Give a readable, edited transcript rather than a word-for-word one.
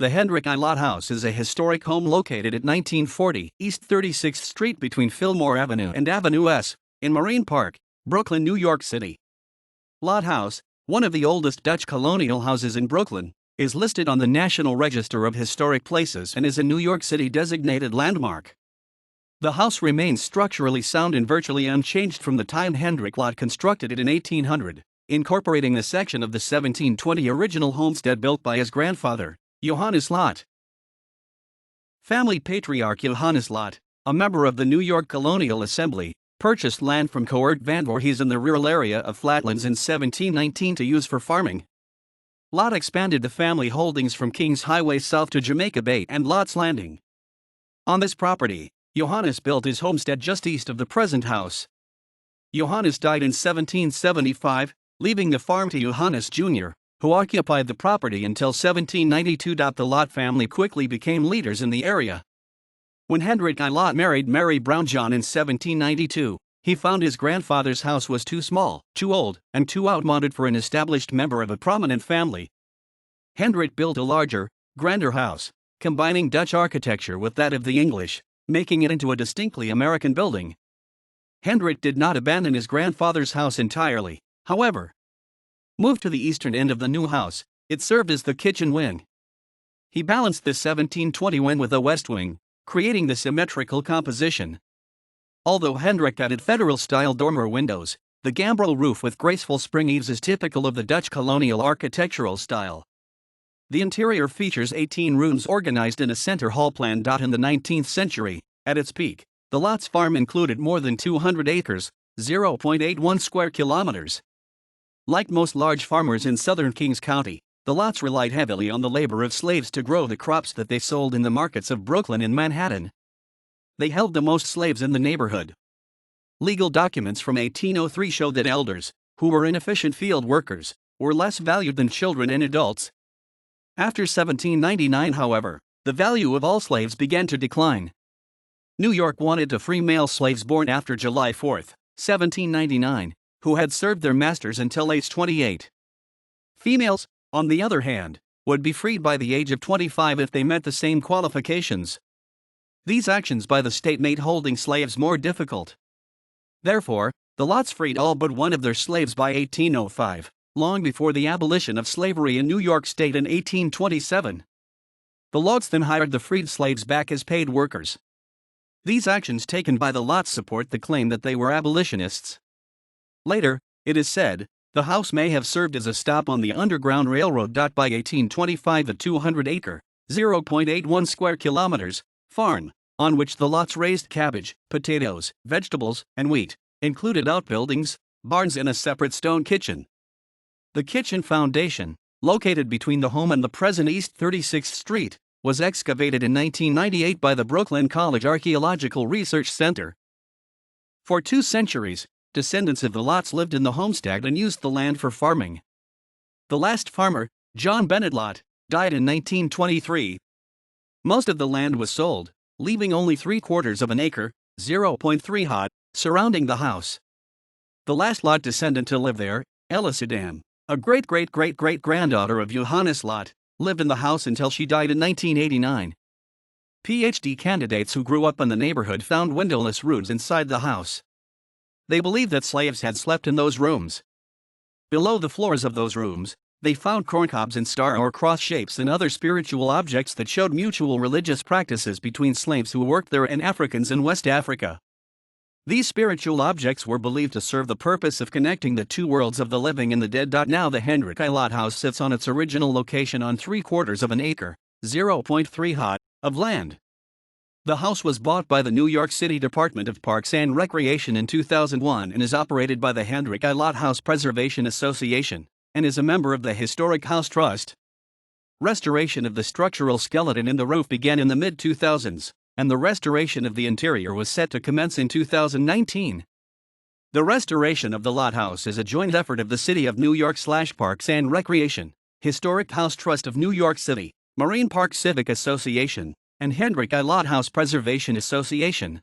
The Hendrick I Lott House is a historic home located at 1940 East 36th Street between Fillmore Avenue and Avenue S, in Marine Park, Brooklyn, New York City. Lott House, one of the oldest Dutch Colonial houses in Brooklyn, is listed on the National Register of Historic Places and is a New York City designated landmark. The house remains structurally sound and virtually unchanged from the time Hendrick Lott constructed it in 1800, incorporating a section of the 1720 original homestead built by his grandfather, Johannes Lott. Family patriarch Johannes Lott, a member of the New York Colonial Assembly, purchased land from Coert van Voorhees in the rural area of Flatlands in 1719 to use for farming. Lott expanded the family holdings from Kings Highway south to Jamaica Bay and Lott's Landing. On this property, Johannes built his homestead just east of the present house. Johannes died in 1775, leaving the farm to Johannes Jr., who occupied the property until 1792. The Lott family quickly became leaders in the area. When Hendrick I. Lott married Mary Brown John in 1792, he found his grandfather's house was too small, too old, and too outmoded for an established member of a prominent family. Hendrick built a larger, grander house, combining Dutch architecture with that of the English, making it into a distinctly American building. Hendrick did not abandon his grandfather's house entirely, however. Moved to the eastern end of the new house, it served as the kitchen wing. He balanced the 1720 wing with a west wing, creating the symmetrical composition. Although Hendrick added Federal-style dormer windows, the gambrel roof with graceful spring eaves is typical of the Dutch colonial architectural style. The interior features 18 rooms organized in a center hall plan. In the 19th century, at its peak, the Lott's farm included more than 200 acres, 0.81 square kilometers. Like most large farmers in southern Kings County, the Lotts relied heavily on the labor of slaves to grow the crops that they sold in the markets of Brooklyn and Manhattan. They held the most slaves in the neighborhood. Legal documents from 1803 show that elders, who were inefficient field workers, were less valued than children and adults. After 1799, however, the value of all slaves began to decline. New York wanted to free male slaves born after July 4, 1799. Who had served their masters until age 28. Females, on the other hand, would be freed by the age of 25 if they met the same qualifications. These actions by the state made holding slaves more difficult. Therefore, the Lotts freed all but one of their slaves by 1805, long before the abolition of slavery in New York State in 1827. The Lotts then hired the freed slaves back as paid workers. These actions taken by the Lotts support the claim that they were abolitionists. Later, it is said, the house may have served as a stop on the Underground Railroad. By 1825, a 200-acre, 0.81 square kilometers, farm, on which the Lotts raised cabbage, potatoes, vegetables, and wheat, included outbuildings, barns, and a separate stone kitchen. The kitchen foundation, located between the home and the present East 36th Street, was excavated in 1998 by the Brooklyn College Archaeological Research Center. For 2 centuries, descendants of the Lotts lived in the homestead and used the land for farming. The last farmer, John Bennett Lott, died in 1923. Most of the land was sold, leaving only 3/4 of an acre, 0.3 ha, surrounding the house. The last Lott descendant to live there, Ellis Adam, a great-great-great-great-granddaughter of Johannes Lott, lived in the house until she died in 1989. PhD candidates who grew up in the neighborhood found windowless rooms inside the house. They believed that slaves had slept in those rooms. Below the floors of those rooms, they found corncobs and star or cross shapes and other spiritual objects that showed mutual religious practices between slaves who worked there and Africans in West Africa. These spiritual objects were believed to serve the purpose of connecting the two worlds of the living and the dead. Now the Hendrick I. Lott house sits on its original location on 3/4 of an acre, 0.3 ha, of land. The house was bought by the New York City Department of Parks and Recreation in 2001 and is operated by the Hendrick I. Lott House Preservation Association, and is a member of the Historic House Trust. Restoration of the structural skeleton in the roof began in the mid-2000s, and the restoration of the interior was set to commence in 2019. The restoration of the Lott House is a joint effort of the City of New York/Parks and Recreation, Historic House Trust of New York City, Marine Park Civic Association, and Hendrick I. Lott House Preservation Association.